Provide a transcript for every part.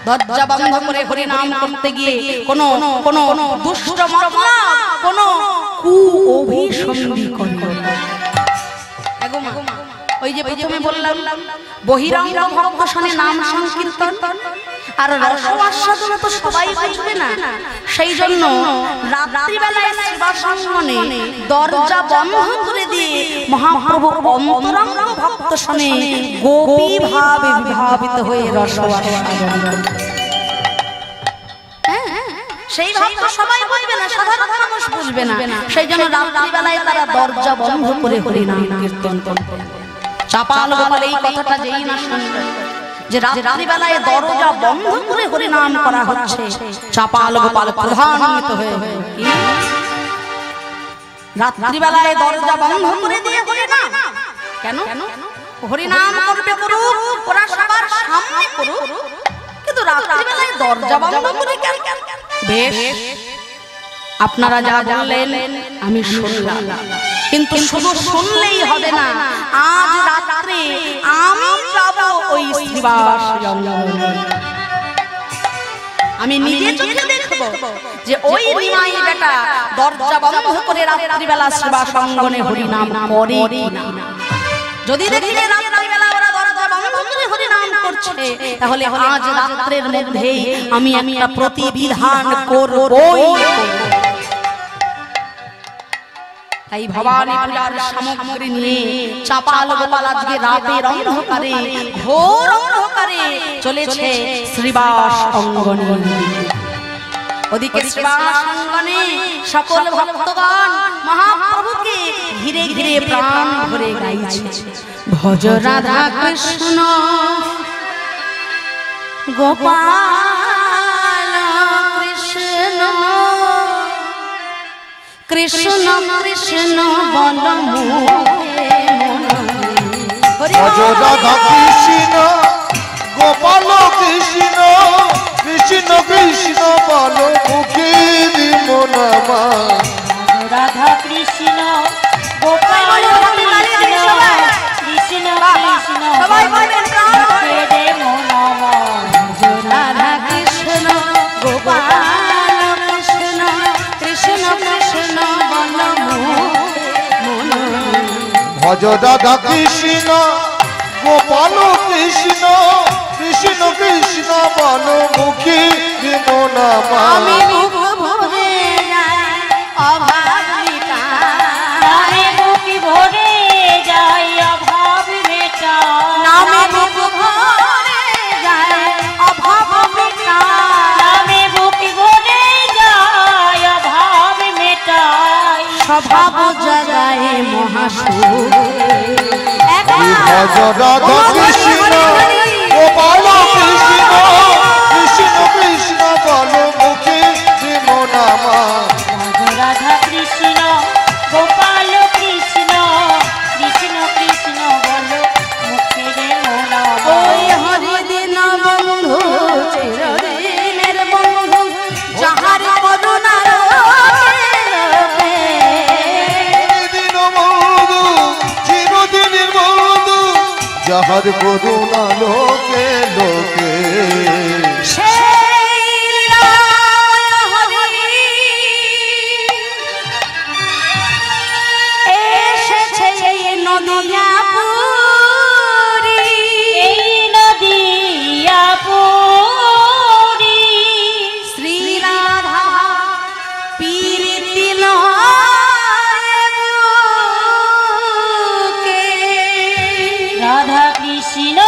দরজা বন্ধ করে হরি নাম করতে গিয়ে কোনো কোনো দুষ্ট মতলব কোনো কু অভিসন্ধি করে। ওই যে প্রথমে বললাম বহিরাঙ্গ ভক্ত শুনে নাম সংকীর্তন আর রস আস্বাদন তো সবাই বুঝবে না, সেই জন্য রাত্রিবেলায় সেবাসঙ্গনে দরজা বন্ধ করে দিয়ে মহাপ্রভু অন্তরঙ্গ ভক্ত শুনে গোপী ভাবে বিভাবিত হয়ে রস আস্বাদন। সেই ভাবটা সবাই বুঝবে না, সাধারণ মানুষ বুঝবে না, সেই জন্য রাত্রিবেলায় তারা দরজা বন্ধ করে হরি নাম কীর্তন করতেন। চাপাল গোপাল এই কথাটা যেই না শুনবে যে রাত্রিবেলায় দরজা বন্ধ করে হরি নাম করা হচ্ছে, চাপাল গোপাল প্রধানিত হয়ে কি রাত্রিবেলায় দরজা বন্ধ করে দিয়ে হরি নাম কেন? হরি নাম করবে করুক, ওরা সবার সামনে করুক, কিন্তু রাত্রিবেলায় দরজা বন্ধ করে কেন? বেশ, আপনারা যা বললেন আমি শুনলাম, কিন্তু শুধু শুনলেই হবে না, আজ রাত্রে আমি যাব ওই শ্রীবাস জঙ্গলে। আমি নিজে চোখে দেখব যে ওই নিমাই বেটা দরজা বন্ধ করে রাত্রিবেলা শ্রীবাস অঙ্গনে হরি নাম করে কিনা। যদি দেখি রাত্রিবেলা ওরা দরজা বন্ধ করে হরি নাম করছে, তাহলে আজ রাত্রের মধ্যেই আমি একটা প্রতিবিধান করবই। তাই ভবানী পূজার সামগ্রী নিয়ে চাপাল গোপাল আজকে রাতের অন্ধকারে, ঘোর অন্ধকারে চলেছে শ্রীবাস অঙ্গনে। ওদিকে শ্রীবাস অঙ্গনে সকল ভক্তগণ মহাপ্রভুকে ঘিরে ঘিরে প্রাণ ভরে গাইছে, ভজ রাধা কৃষ্ণ গোপাল কৃষ্ণ কৃষ্ণ কৃষ্ণ বল মুখে ভজ রাধা কৃষ্ণ গোপাল কৃষ্ণ কৃষ্ণ কৃষ্ণ বল মুখে মন রাধা কৃষ্ণ গোপাল কৃষ্ণ কৃষ্ণ কৃষ্ণ মুখে দে মন রাধা কৃষ্ণ গোপাল কৃষ্ণ কৃষ্ণ কৃষ্ণ বল ভজ রাধা কৃষ্ণ গোপাল কৃষ্ণ কৃষ্ণ কৃষ্ণ বল মুখে মন আমি মুখ ভরে যাই অভাব মিটাই, আমি মুখ ভরে যাই অভাব মেটাই, আমি মুখ ভরে যাই অভাব মিটাই, আমি মুখ ভরে যাই অভাব মেটাই, স্বভাব জাগায় মহাসুখ। ভজ রাধা কৃষ্ণ গোপাল কৃষ্ণ কৃষ্ণ কৃষ্ণ বল মুখে মন রাধা কৃষ্ণ গোপাল কৃষ্ণ কৃষ্ণ কৃষ্ণ বল মুখে রে মন ওই হরি দিন বন্ধু চিরদিনের বন্ধু যাহার করুণা দিন বন্ধু চিরদিনের বন্ধু যাহার করুণা লোকে লোকে রাধা কৃষ্ণ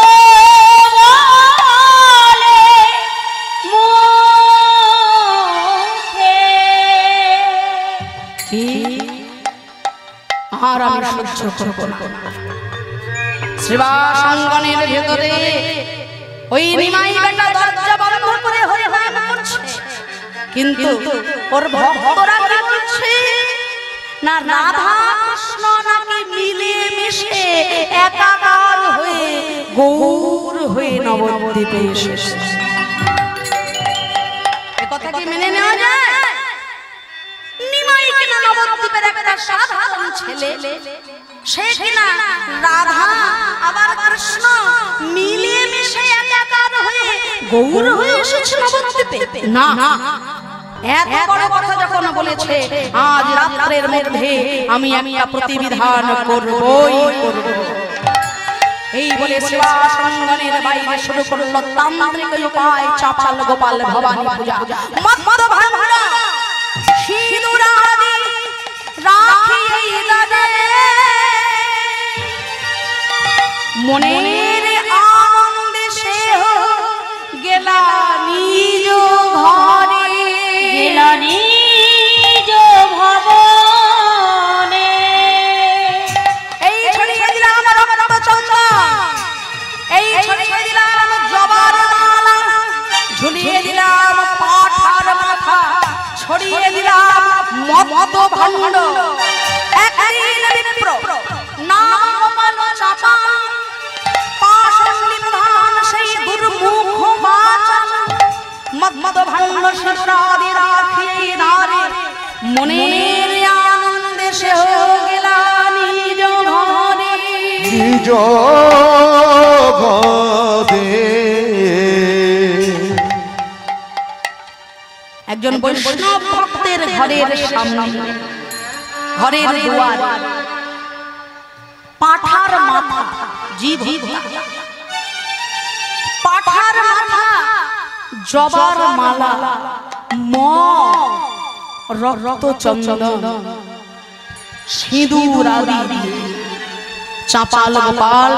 আর আমি সহ্য করব না। শ্রীবাস অঙ্গনের ভেতরে ওই নিমাই বেটা দরজা বন্ধ করে হরি নাম করছে, কিন্তু ওর ভক্তরা কি করছে না, রাধা কৃষ্ণ নাকি মিলিয়ে মিশে একাকার হয়ে গৌর হয়ে নবদ্বীপে এসেছে। এ কথা কি মেনে নেওয়া যায়? নিমাই কিনা নবদ্বীপ নবদ্বীপের একটা সাধারণ ছেলে, সে কিনা রাধা আবার কৃষ্ণ মিলিয়ে মিশে একাকার হয়ে গৌর হয়ে এসেছে নবদ্বীপে। না, এত বড় কথা যখন বলেছে, আজ রাত্রের মধ্যে আমি একটা প্রতিবিধান করবই করব। এই বলে শিবাসঙ্গনের বাইরে শুরু করলো তান্ত্রিক উপায় চাপাল গোপাল ভবানী পূজা। মদ ভাঙা সিঁদুরাদি রাখি দাদে মনের আনন্দে সে গেলা নিজ ঘরে, গেলা নিজ ভবনে। এই ছড়িয়ে দিলাম রক্ত চন্দন, এই ছড়িয়ে দিলাম জবার মালা, ঝুলিয়ে দিলাম পাঠার মাথা, ছড়িয়ে দিলাম মদ ভণ্ড। একদিন বিপ্র নাম গোপাল চাপা, পাশন নিধান সেই দুর্মুখ বাচাল, মদ ভণ্ড শিরাদি রাখি নারে মনের আনন্দে সে গেলা নিজ ঘরে, নিজ ঘরে। একজন বৈষ্ণব ভক্তের ঘরের সামনে, ঘরের দুয়ার, পাঠার মাথা, জীব পাঠার মাথা, জবার মালা, রক্ত চন্দন, সিঁদুর আদি চাপাল গোপাল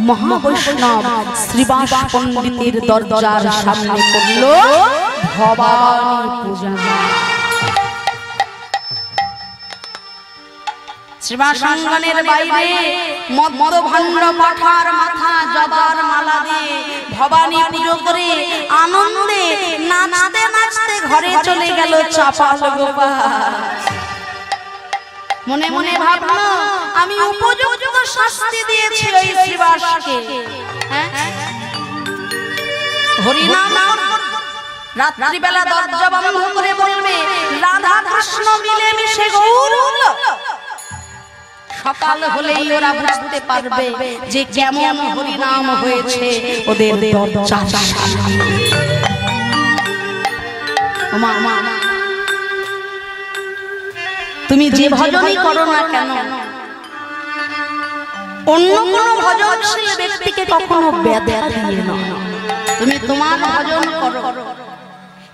মহাবৈষ্ণব শ্রীবাস পণ্ডিতের দরজার সামনে করল ভবানী পূজা। শিবাসঙ্গনের বাইরে মদ ভাণ্ড পাঠার মাথা জবার মালা দিয়ে ভবানী পুজো করে আনন্দে নাচতে নাচতে ঘরে চলে গেল চাপাল গোপাল। মনে মনে ভাবলো, আমি উপযুক্ত শাস্তি দিয়েছি ওই শ্রীবাসকে। হরিনাম রাত্রিবেলা দরজা বন্ধ করে বলবে, রাধা কৃষ্ণ মিলে মিশে গৌর হলো। সকাল হলেই ওরা বুঝতে পারবে যে কেমন হরিনাম হয়েছে ওদের দরজার সামনে। তুমি যে ভজনই করো না কেন, অন্য কোন ভজনশীল ব্যক্তিকে কখনো ব্যথা দিয়ে না। তুমি তোমার ভজন করো,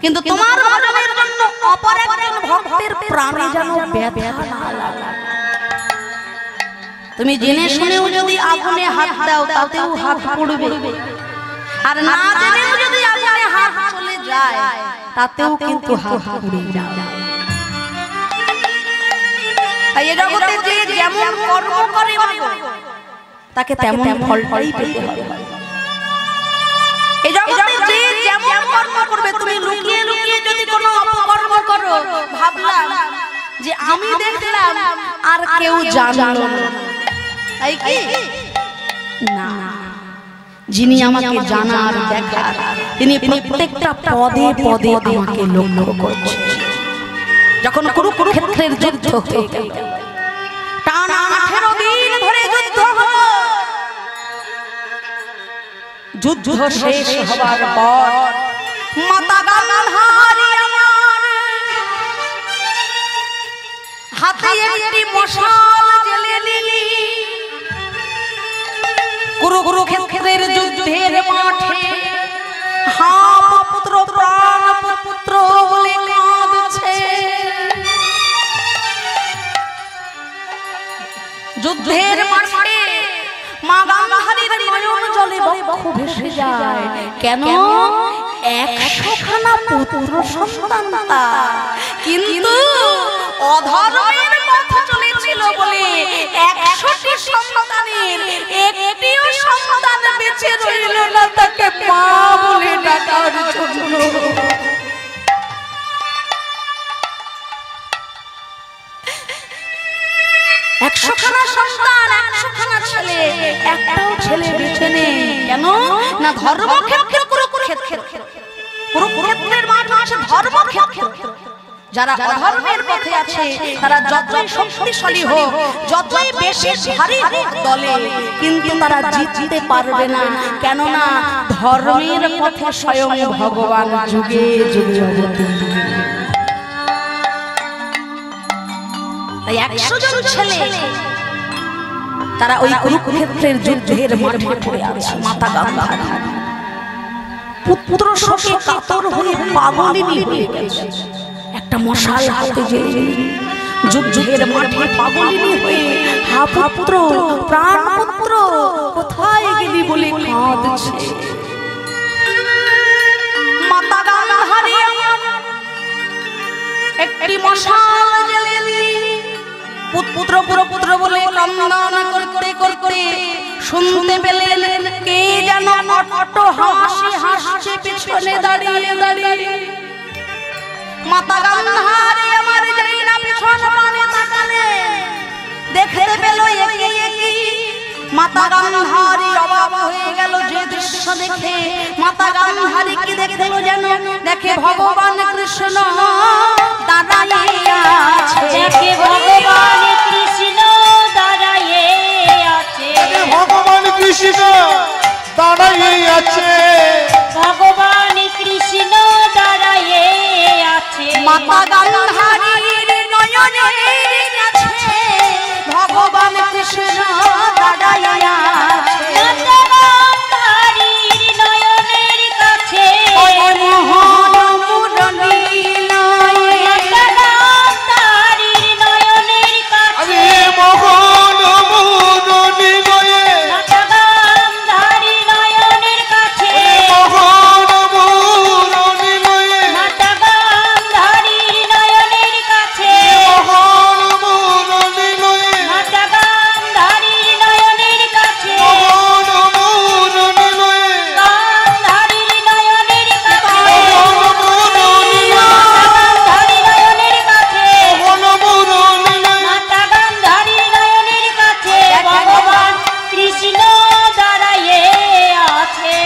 কিন্তু তোমার ভজনের জন্য অপর একজন ভক্তের প্রাণে যেন ব্যথা না লাগে। তুমি জেনে শুনেও যদি আগুনে হাত দাও তাতেও হাত পুড়বে, আর না জেনেও যদি আগুনে হাত চলে যায় তাতেও কিন্তু হাত পুড়ে যায়। তাই এই জগতে যে যেমন কর্ম করে তাকে তেমন ফলটাই পেতে হবে। এই জগতে যে যেমন কর্ম করবে, তুমি লুকিয়ে লুকিয়ে যদি কোনো অপকর্ম করো, ভাবলাম যে আমি দেখলাম আর কেউ জানলো না, তাই কি না, যিনি আমাকে জানার দেখার, তিনি প্রত্যেকটা পদে পদে আমাকে লক্ষ্য করছেন। যখন কুরুক্ষেত্রের যুদ্ধ হয়ে গেল, টানা 18 দিন ধরে যুদ্ধ হলো, যুদ্ধ শেষ হবার পর মাতা গান্ধারী আমার হাতে একটি মশাল জ্বেলে নিলি, কুরুক্ষেত্রের যুদ্ধের মাঠে হা পুত্র প্রাণ পুত্র বলে কাঁদছে। যুদ্ধের মাঠে মা গান্ধারীর নয়ন জলে বক্ষ ভেসে যায়। কেন? 100খানা পুত্র সন্তান তার, কিন্তু অধর্মের পথ চলেছিল বলে 100টি সন্তানের একটিও সন্তান বেঁচে রইল না তাকে মা বলে ডাকার জন্য। একশোখানা সন্তান, 100খানা ছেলে, একটাও ছেলে বেঁচে নেই। কেন না? ধর্মক্ষেত্র কুরুক্ষেত্রের মাঠ আছে ধর্মক্ষেত্র। যারা অধর্মের পথে আছে তারা যতই শক্তিশালী হোক, যতই বেশি ভারী হোক দলে, কিন্তু তারা জিততে পারবে না। কেননা ধর্মের পথে স্বয়ং ভগবান যুগে যুগে অবতীর্ণ। তাই 100 জন ছেলে তারা ওই কুরুক্ষেত্রের যুদ্ধের মাঠে পড়ে আছে। মাতা গান্ধারী পুত্র শোকে কাতর হয়ে পাগলিনী হয়ে গেছে। একটা মশাল হাতে জ্বেলে যুদ্ধের মাঠে পাগলিনী হয়ে হা পুত্র, প্রাণ পুত্র, কোথায় গেলি বলে কাঁদছে। মাতা গান্ধারী একটি মশাল জ্বেলে পুত্র পুত্র বলে ক্রন্দন করতে করতে শুনতে পেলেন কে যেন অট্ট হাসি হাসছে পিছনে দাঁড়িয়ে দাঁড়িয়ে। মাতা গান্ধারী আমার যাই না পিছন মানে তাকালেন, দেখতে পেল একে একে। মাতা গান্ধারী অবাক হয়ে গেল যে দৃশ্য দেখে। মাতা গান্ধারী কি দেখলো যেন? দেখে ভগবান কৃষ্ণ দাঁড়িয়ে আছে। দেখে ভগবান কৃষ্ণ দাঁড়িয়ে আছে। ভগবান কৃষ্ণ দাঁড়িয়ে আছে। ভগবান কৃষ্ণ দাঁড়িয়ে আছে। মাতা গান্ধারীর নয়নের কাছে ভগবান কৃষ্ণ দাঁড়িয়ে আছে। মাতা গান্ধারীর নয়নের কাছে মোহন মুরলী নয়ে। মাতা গান্ধারীর নয়নের কাছে মোহন মুরলী নয়ে। মাতা গান্ধারীর নয়নের কাছে মোহন মুরলী নয়ে। মাতা গান্ধারীর নয়নের কাছে মোহন মুরলী নয়ে। মাতা গান্ধারীর নয়নের কাছে মোহন মুরলী নয়ে। গান্ধারীর নয়নের কাছে মোহন মুরলী গান্ধারীর নয়নের কাছে মোহন মুরলী নয়ে। মাতা গান্ধারীর নয়নের কাছে ভগবান কৃষ্ণ দাঁড়িয়ে আছে।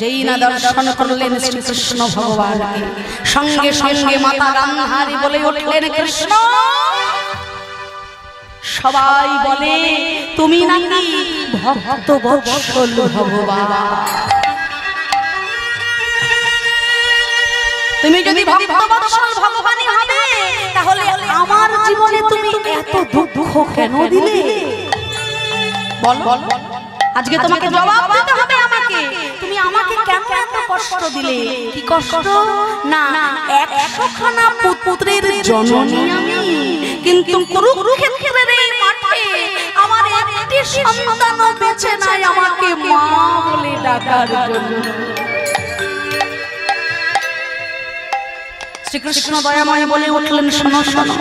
যেই না দর্শন করলেন শ্রীকৃষ্ণ ভগবানকে, সঙ্গে সঙ্গে মাতা গান্ধারী বলে উঠলেন কৃষ্ণ। সবাই বলে তুমি নাকি ভক্ত বৎসল ভগবান। তুমি যদি ভক্ত বৎসল ভগবানই হবে তাহলে আমার জীবনে তুমি এত দুঃখ কেন দিলে? বল বল, আজকে তোমাকে জবাব দিতে হবে আমাকে। তুমি আমাকে কেন এত কষ্ট দিলে? কি কষ্ট? না 100 খানা পুত্রের জননী আমি, কিন্তু কুরুক্ষেত্রের এই মাঠে আমার একটি সন্তানও বেঁচে নাই আমাকে মা বলে ডাকার জন্য। শ্রীকৃষ্ণ দয়াময় বলে উঠলেন শোনো শোনো,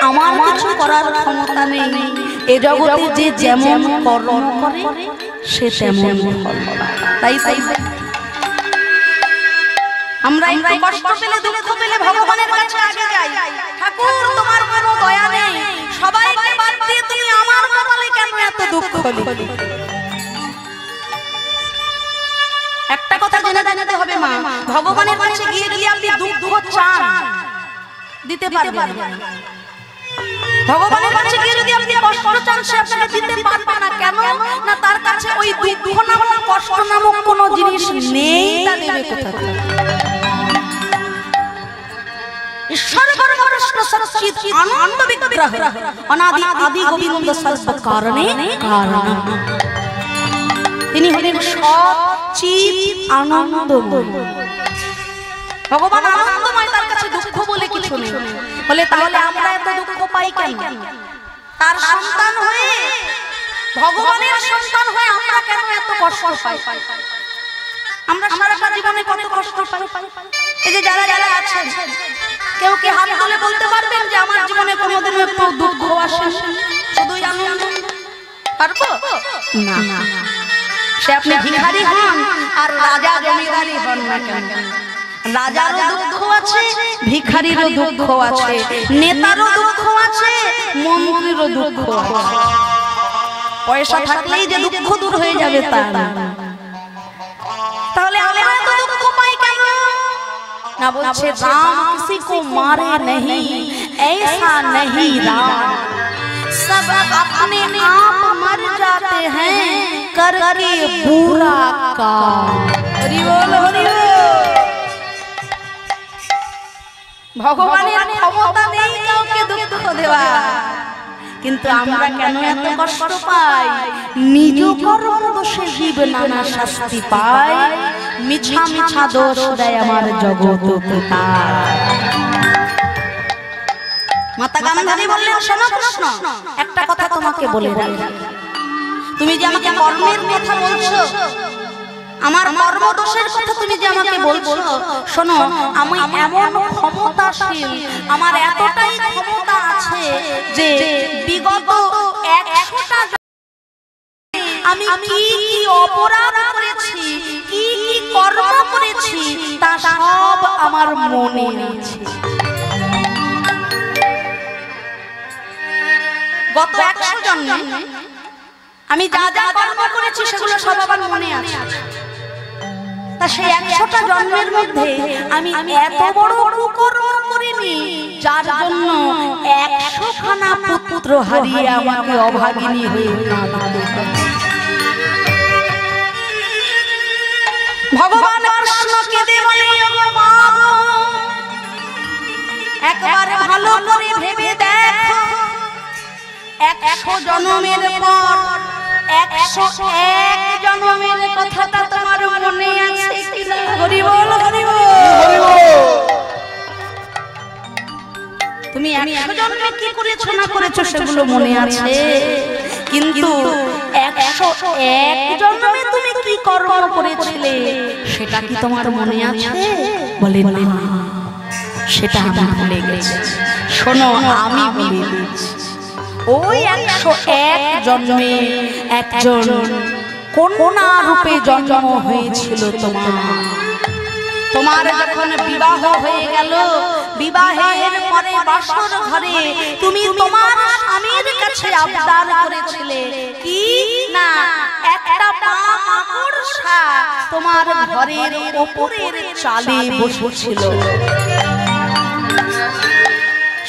আমার কিছু করার ক্ষমতা নেই। এ জগতে যে যেমন কর্ম করে সে তেমন ফল পায়। তাই তাই আমরা একটু কষ্ট পেলে দুঃখ পেলে ভগবানের কাছে আগে যাই, ঠাকুর তোমার কোনো দয়া নেই, সবাইকে বাদ দিয়ে তুমি আমার কপালে কেন এত দুঃখ দিলে? একটা কথা জেনে জানাতে হবে মা, ভগবানের কাছে গিয়ে গিয়ে আপনি দুঃখ চান দিতে পারবেন না। ভগবানের কাছে গিয়ে যদি আপনি কষ্ট চান সে আপনাকে দিতে পারবে না। কেন না তার কাছে ওই দুঃখ নামক কষ্ট নামক কোনো জিনিস নেই, তা দেবে কোথা থেকে? ঈশ্বর পরমেশ্বর সচ্চিদ আনন্দ বিগ্রহ অনাদি আদি গোবিন্দ সর্ব কারণে কারণ। তিনি হলেন সচ্চিদ আনন্দময়। ভগবান আনন্দময়, তার কাছে দুঃখ বলে কিছু নেই। বলে তাহলে আমরা এত দুঃখ পাই কেন? তার সন্তান হয়ে, ভগবানের সন্তান হয়ে আমরা কেন এত কষ্ট পাই? আমরা সারা জীবনে কত কষ্ট পাই। এই যে যারা যারা আছেন, কেউ কি হাত তুলে বলতে পারবেন যে আমার জীবনে কোনোদিন একটু দুঃখ আসে? শুধুই আনন্দ পারবো না। সে আপনি ভিখারি হন আর রাজা জমিদারি হন না কেন, রাজারও দুঃখ আছে, ভিখারিরও দুঃখ আছে, নেতারও দুঃখ আছে, মন্ত্রীরও দুঃখ আছে। পয়সা থাকলেই যে দুঃখ দূর হয়ে যাবে তা না। তাহলে আমরা এত দুঃখ পাই কেন? না ना बोलছে राम किसी को मारे नहीं ऐसा नहीं राम सब अपने आप मर जाते हैं करके बुरा काम हरि बोल हरि बोल ভগবানের ক্ষমতা নেই কাউকে দুঃখ দেওয়া কিন্তু আমরা কেন এত কষ্ট পাই নিজ কর্ম দোষে জীব নানা শাস্তি পায় মিছা মিছা দোষ দেয় আমার জগৎ পিতা মাতা গান্ধারী বললেন শোনো কৃষ্ণ একটা কথা তোমাকে বলে রাখি তুমি যে আমাকে কর্মের কথা বলছো আমার কর্ম দোষের কথা তুমি যে আমাকে বলছো শোনো আমি এমন ক্ষমতাশীল আমার এতটাই ক্ষমতা আছে যে বিগত 100টা আমি কি কি অপরাধ করেছি কি কি কর্ম করেছি তা সব আমার মনে আছে গত 100 জন্মে আমি যা যা কর্ম করেছি সেগুলো সব আমার মনে আছে তা সেই 100টা জন্মের মধ্যে আমি এত বড় কুকর্ম করিনি যার জন্য 100 খানা পুত্র হারিয়ে আমাকে অভাগিনী হয়ে ভগবান কৃষ্ণ কেঁদে বলে ওগো মা একবার ভালো করে ভেবে দেখো 100 জন্মের পর 101 জন্মের কথাটা তোমার মনে আছে কিনা হরি বল হরি বল তুমি 100 জন্মে কি করেছো না করেছো সেগুলো মনে আছে কিন্তু 101 জন্মে তুমি কি কর্ম করেছিলে সেটা কি তোমার মনে আছে বলে না সেটা আমি ভুলে গেছি শোনো আমি বলে দিচ্ছি ওই 101 জন্মে একজন কন্যা রূপে জন্ম হয়েছিল তোমার যখন বিবাহ হয়ে গেল বিবাহের পরে বাসর ঘরে তুমি তোমার স্বামীর কাছে আবদার করেছিলে কি না একটা মা মাকড়সা তোমার ঘরের উপরের চালে বসেছিল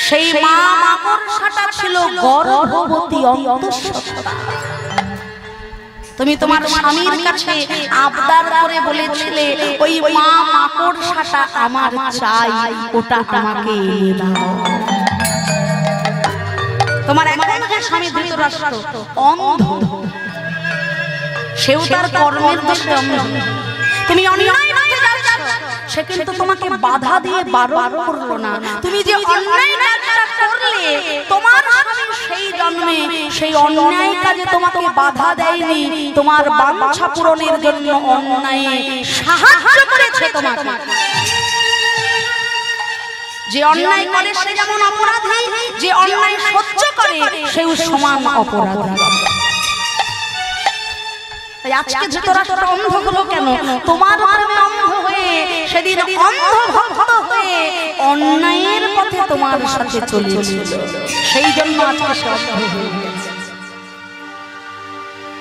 সেই মা মাকড়সাটা ছিল গর্ভবতী অন্তঃসত্ত্বা তুমি তোমার স্বামীর কাছে আবদার করে বলেছিলে ওই মা মাকড়সাটা আমার চাই ওটা আমাকে এনে দাও তোমার এখনকার স্বামী ধৃতরাষ্ট্র অন্ধ সেও তার কর্মের দোষে অন্ধ তুমি অন্যায় পথে যাচ্ছ সে কিন্তু তোমাকে বাধা দিয়ে বারণ করলো না তুমি যে অন্যায় কাজটা করলে তোমার স্বামী সেই জন্মে সেই অন্যায় কাজে তোমাকে বাধা দেয়নি তোমার বাঞ্ছা পূরণের জন্য অন্যায়ে সাহায্য করেছে তোমাকে যে অন্যায় করে সে যেমন অপরাধী যে অন্যায় সহ্য করে সেও সমান অপরাধী আজকে ধৃতরাষ্ট্র অন্ধ হলো কেন তোমার কর্মে অন্ধ হয়ে সেদিন অন্ধ ভক্ত হয়ে অন্যায়ের পথে তোমার সাথে চলেছিল সেই জন্য আজকে সে অন্ধ হয়ে গেছে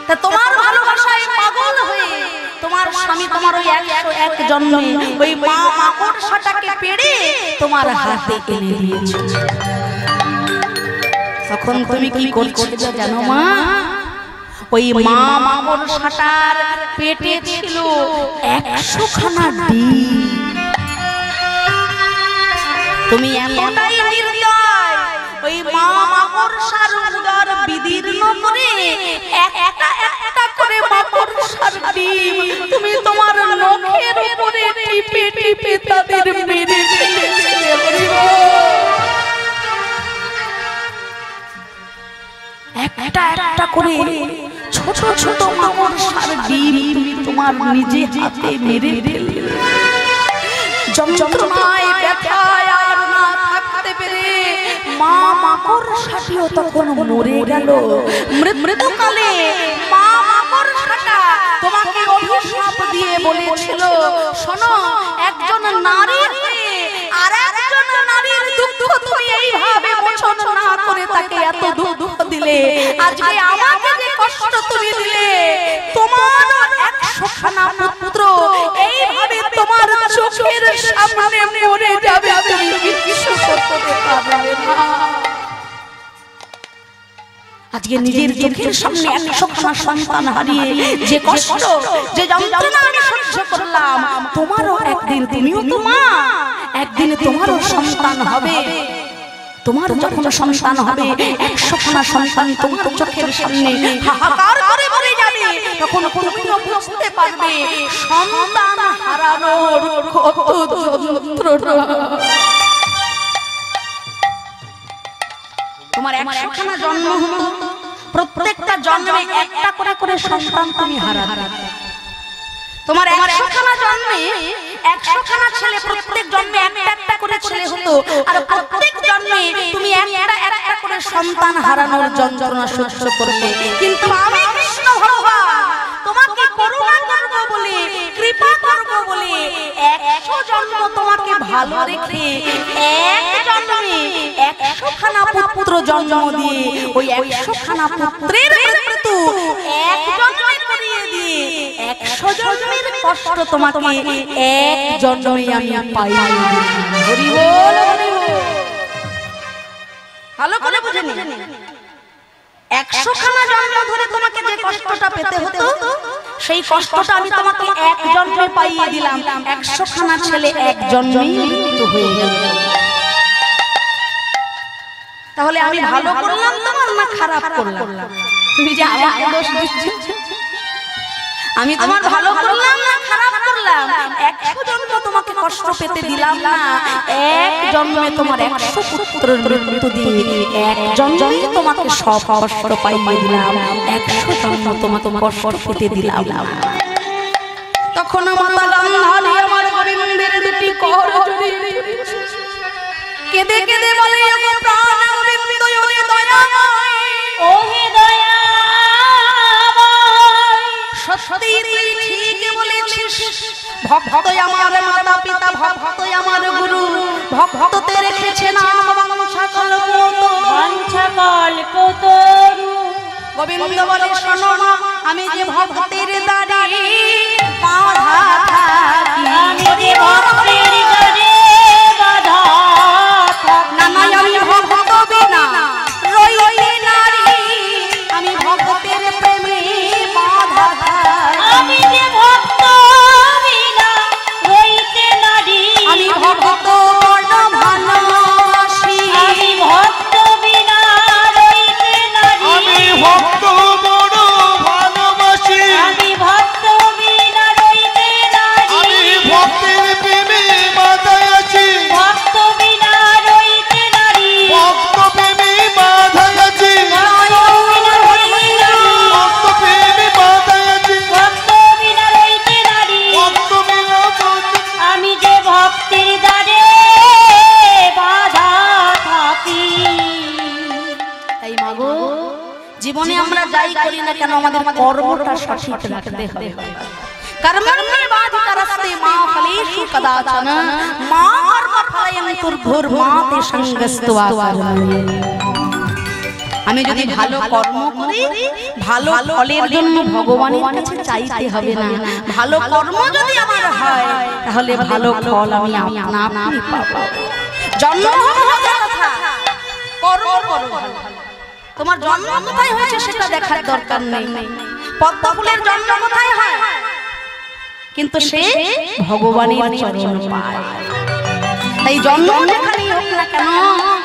তা তোমার ভালোবাসায় পাগল হয়ে তোমার স্বামী তোমার ওই 101 জন্মে ওই মা মাকড়সাটাকে পেড়ে তোমার হাতে এনে দিয়েছে তখন তুমি কি করছিলে জানো মা ওই মা মাকড়সাটার পেটে ছিল 100 খানা ডিম তুমি এতটাই নির্দয় ওই মা মাকড়সার উদর বিদীর্ণ করে একটা একটা করে মাকড়সার ডিম তুমি তোমার নখের উপরে টিপে টিপে তাদের মেরে ফেলেছিলে হরি বল একটা একটা করে ছোট ছোট মাকড়সার ডিম তুমি তোমার নিজে হাতে মেরে ফেললে যন্ত্রণায় ব্যথায় আর না থাকতে পেরে মা মাকড়সাটিও তখন মরে গেল মৃত্যুকালে মা মাকড়সাটা তোমাকে অভিশাপ দিয়ে বলেছিল শোনো একজন নারীর আর একজন নারীর দুঃখ তুমি এইভাবে মোচন না করে তাকে এত দুঃখ দিলে আজকে আমাকে যে কষ্ট তুমি দিলে তোমার 100 খানা পুত্র এইভাবে তোমার চোখের সামনে মরে যাবে, তুমি কিছু করতে পারবে না। আজকে নিজের চোখের সামনে 100খানা সন্তান হারিয়ে যে কষ্ট, যে যন্ত্রণা আমি সহ্য করলাম, তোমারও একদিন, তুমিও তো মা, একদিন তোমারও সন্তান হবে। তোমার যখন সন্তান হবে, 100খানা সন্তান তোমার চোখের সামনে হাহাকার করে মরে যাবে, তখন তুমিও বুঝতে পারবে সন্তান হারানোর কত যন্ত্রণা। তোমার 100খানা জন্ম হলো, প্রত্যেকটা জন্মে একটা করে করে সন্তান তুমি হারাবে। তোমার 100খানা জন্মে 100খানা ছেলে, প্রত্যেক জন্মে একটা একটা করে ছেলে হতো, আর প্রত্যেক জন্মে তুমি একটা করে সন্তান হারানোর যন্ত্রণা সহ্য করবে। কিন্তু আমি কৃষ্ণ ভগবান তোমাকে করুণা করব বলে, কৃপা করব বলে 100 জন্ম তোমাকে ভালো রেখে এক জন্মে 100খানা পুত্র জন্ম দিয়ে ওই 100খানা পুত্রের মৃত্যু এক জন্মে করিয়ে দিয়ে 100 জন্মের কষ্ট তোমাকে এক জন্মে আমি পাই। হরি বল, হরি বল। ভালো করে বুঝে নিন, 100খানা জন্ম ধরে তোমাকে যে কষ্টটা পেতে হতো, সেই কষ্টটা আমি তোমাকে এক জন্মে পাইয়ে দিলাম। 100খানা ছেলে এক জন্মেই মৃত্যু হয়ে গেল। তাহলে আমি ভালো করলাম তোমার না খারাপ করলাম? তুমি যে আমাকে দোষ দিচ্ছ, আমি তোমার ভালো করলাম না খারাপ করলাম? 100 জন্ম তোমাকে কষ্ট পেতে দিলাম না, এক জন্মে তোমার 100 পুত্রের মৃত্যু দিয়ে এক জন্মে তোমাকে সব কষ্ট পাইয়ে দিলাম, 100 জন্ম তোমাকে কষ্ট পেতে দিলাম। তখন মাতা গান্ধারী আমার গোবিন্দের দুটি কর জড়িয়ে কেঁদে কেঁদে বলে, ওগো প্রাণ গোবিন্দ, ওরে দয়াময়, ওহে দয়াময়, সত্যি তুই ঠিক বলেছিস, ভক্ত আমার মাতা পিতা, ভক্ত আমার গুরু, ভক্ততে রেখেছে নাম বাঞ্ছা কল্পতরু। গোবিন্দ বলে, শোনো না, আমি যে ভক্তের দ্বারে বাঁধা থাকি, আমি যে ভক্তের দ্বারে বাঁধা থাকি, না না আমি ভক্ত বিনা রইতে নারী, আমি ভক্তের প্রেমে বাঁধা থাকি, আমি যে ভক্ত বিনা রইতে নারী, আমি ভক্ত বড় ভালোবাসি, আমি ভক্ত বিনা রইতে নারী, আমি ভক্ত বড় ভালোবাসি, আমি ভক্ত বিনা রইতে নারী, আমি ভক্তের প্রেমে বাঁধাই আছি, ভক্ত বিনা রইতে নারী, ভক্ত প্রেমে বাঁধাই আছি, ভক্ত প্রেমে বাঁধাই আছি, ভক্ত বিনা রইতে নারী, ভক্ত বিনা বাঁধাই- আমি যে ভক্তির দ্বারে বাঁধা থাকি। তাই মাগো, জীবনে আমরা যাই করি না কেন, আমাদের কর্মটা সঠিক রাখতে হবে। কর্মণ্যে বাধিকারস্তে মা ফলেষু কদাচন, মা কর্মফলং দুর্ঘুর্মাতে সঙ্গস্ত্বা কর্মণি। আমি যদি ভালো কর্ম করি, ভালো ফলের জন্য ভগবানের কাছে চাইতে হবে না। ভালো কর্ম যদি আমার হয়, তাহলে ভালো ফল আমি আপনা আপনি পাবো। জন্ম হওয়ার কথা, কর্ম করো ভালো। তোমার জন্ম কোথায় হয়েছে সেটা দেখার দরকার নেই। পদ্ম ফুলের জন্ম কোথায় হয়, কিন্তু সে ভগবানের চরণ পায়। তাই জন্ম যেখানেই হোক না কেন,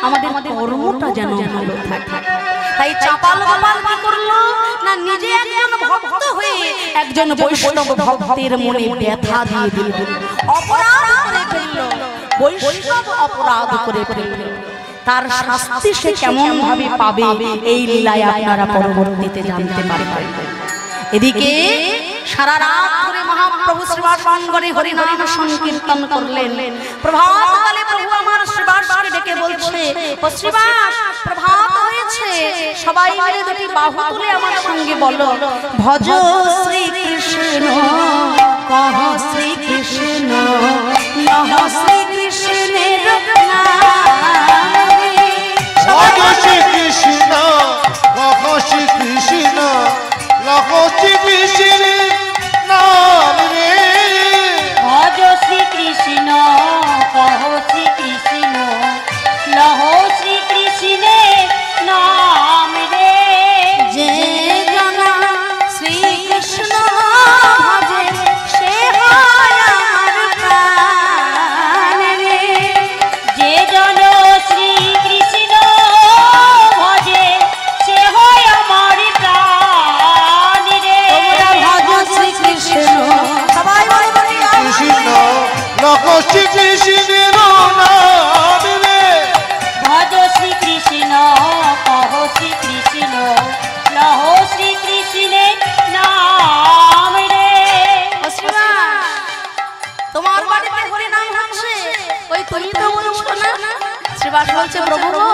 আমাদের কর্মটা যেন ভালো থাকে। তাই চাপাল গোপাল কি করলো না, নিজে একজন ভক্ত হয়ে একজন বৈষ্ণব ভক্তের মনে ব্যথা দিয়ে দিল, অপরাধ করে ফেলল, বৈষ্ণব অপরাধ করে ফেলল। তার শাস্তি সে কেমন ভাবে পাবে, এই লীলায় আপনারা পরবর্তীতে জানতে পারবেন। এদিকে সারা রাত ধরে মহাপ্রভু শ্রীবাসঙ্গরে হরিনাম সংকীর্তন করলেন। প্রভাতকালে প্রভু আমার শ্রীবাসকে ডেকে বলছে, ও শ্রীবাস, প্রভাত হয়েছে, সবাই মিলে দুটি বাহু তুলে আমার সঙ্গে বলো, ভজ শ্রীকৃষ্ণ, কহ শ্রীকৃষ্ণ, লহ শ্রীকৃষ্ণের নাম। ভজ শ্রীকৃষ্ণ, কহ শ্রীকৃষ্ণ, লহ শ্রীকৃষ্ণের নাম রে। ভজ শ্রী শ্রীকৃষ্ণের নাম রে ভজ শ্রীকৃষ্ণ কহ শ্রীকৃষ্ণ লহ শ্রীকৃষ্ণের নাম রে। তোমার বাড়িতে হরিনাম হচ্ছে, ওই তুমি তো বলছো না? শ্রীবাস বলছে প্রভু গো,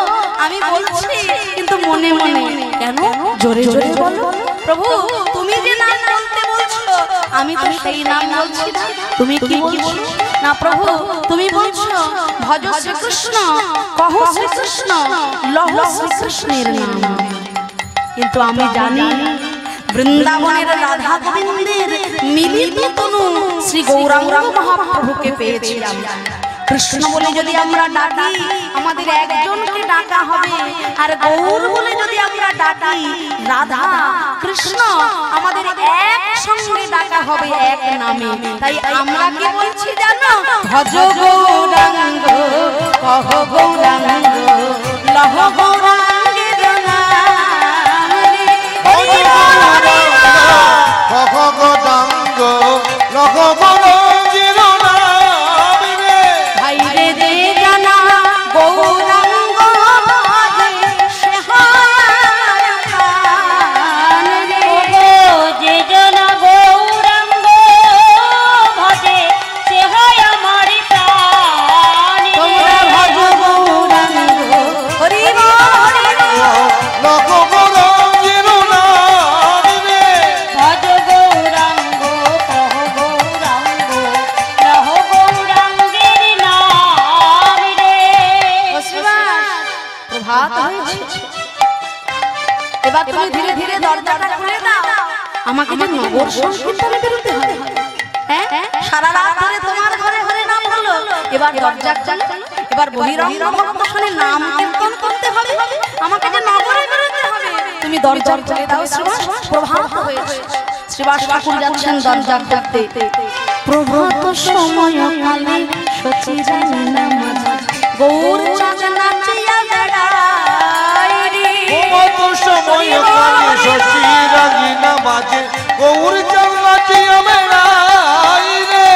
আমি বলছি কিন্তু মনে মনে। কেন? জোরে জোরে বলো। প্রভু তুমি যে নাম বলতে বলছো, আমি তো সেই নাম বলছি না। তুমি কি বলছো? না প্রভু তুমি বলছো ভজ শ্রীকৃষ্ণ কহ শ্রীকৃষ্ণ লহ শ্রীকৃষ্ণের নাম। কিন্তু আমি জানি বৃন্দাবনের রাধা গোবিন্দের মিলিত তনু শ্রী গৌরাঙ্গ মহাপ্রভুকে পেয়েছিলাম। কৃষ্ণ বলে যদি আমরা ডাকি, আমাদের একজনকে ডাকা হবে, আর গৌর বলে যদি আমরা ডাকি, রাধা কৃষ্ণ আমাদের একসঙ্গে ডাকা হবে এক নামে। তাই আমরা কি বলছি জানো? ভজ গৌরাঙ্গ কহ গৌরাঙ্গ লহ গৌরাঙ্গের নাম রে। কহ গৌরাঙ্গ লহ গৌরাঙ্গের নাম রে ভাই রে দে জানা গৌরাঙ্গ ভজে সে হয় প্রাণ রে। যে জন গৌরাঙ্গ ভজে সে হয় আমার প্রাণ রে। তোমরা ভজ গৌরাঙ্গ হরি বল হরি বল। লহ গৌরাঙ্গের নাম রে ভজ গৌরাঙ্গ কহ গৌরাঙ্গ লহ গৌরাঙ্গের নাম রে। ও শ্রীবাস, প্রভাত হয়েছে। এবার তুমি ধীরে ধীরে দরজাটা খুলে দাও, আমাকে যে নগর সংকীর্তনে বেরোতে হবে। হ্যাঁ সারা রাত ধরে তোমার ঘরে ঘরে নাম হলো, এবার দরজা চাল, এবার বহিরঙ্গ ভক্তশনে নাম কীর্তন করতে হবে, আমাকে যে নগরে বেরোতে হবে। তুমি দরজা খুলে দাও শ্রীবাস, প্রভাত হয়েছে। শ্রীবাস ঠাকুর যাচ্ছেন দরজা খুলতে। প্রভাত সময় কালে সচিরানী নামাজ গৌর চাঁদ নাচিয়া বেড়ায় রে। কত সময় কালে শশীরানী নামাজে গৌর চাঁদ নাচিয়া বেড়ায় রে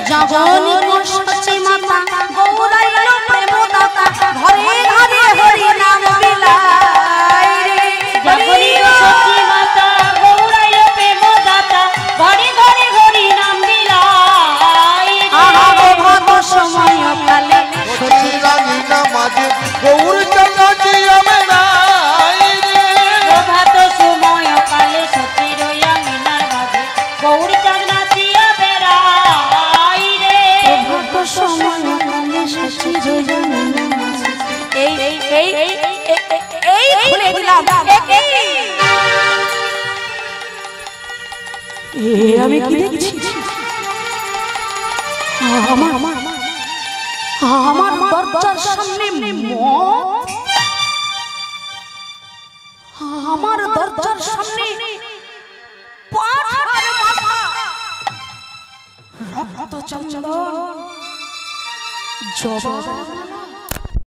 জগনী সচি মাতা গৌরাইল প্রেম দাতা ঘরে ঘরে হরি নাম বিলায় রে। জগনী সচি মাতা গৌরাইল প্রেম দাতা ঘরে ঘরে হরি নাম বিলায় রে। আহা প্রভাত সময় কালে শশীরানী নামাজে গৌর চাঁদ নাচিয়া বেড়ায় রে প্রভাত সময় কালে সচির আঙিনার মাঝে গৌর চাঁদ নাচিয়া বেড়ায় রে। প্রভাত সময় কালে সচিরানী নামাজ। এই এই এই এই এই খুলে দিলাম। আমি কি দেখছি? আমার দরজার সামনে মত, আমার দরজার সামনে পাঁঠার মাথা, রক্ত চন্দন জবা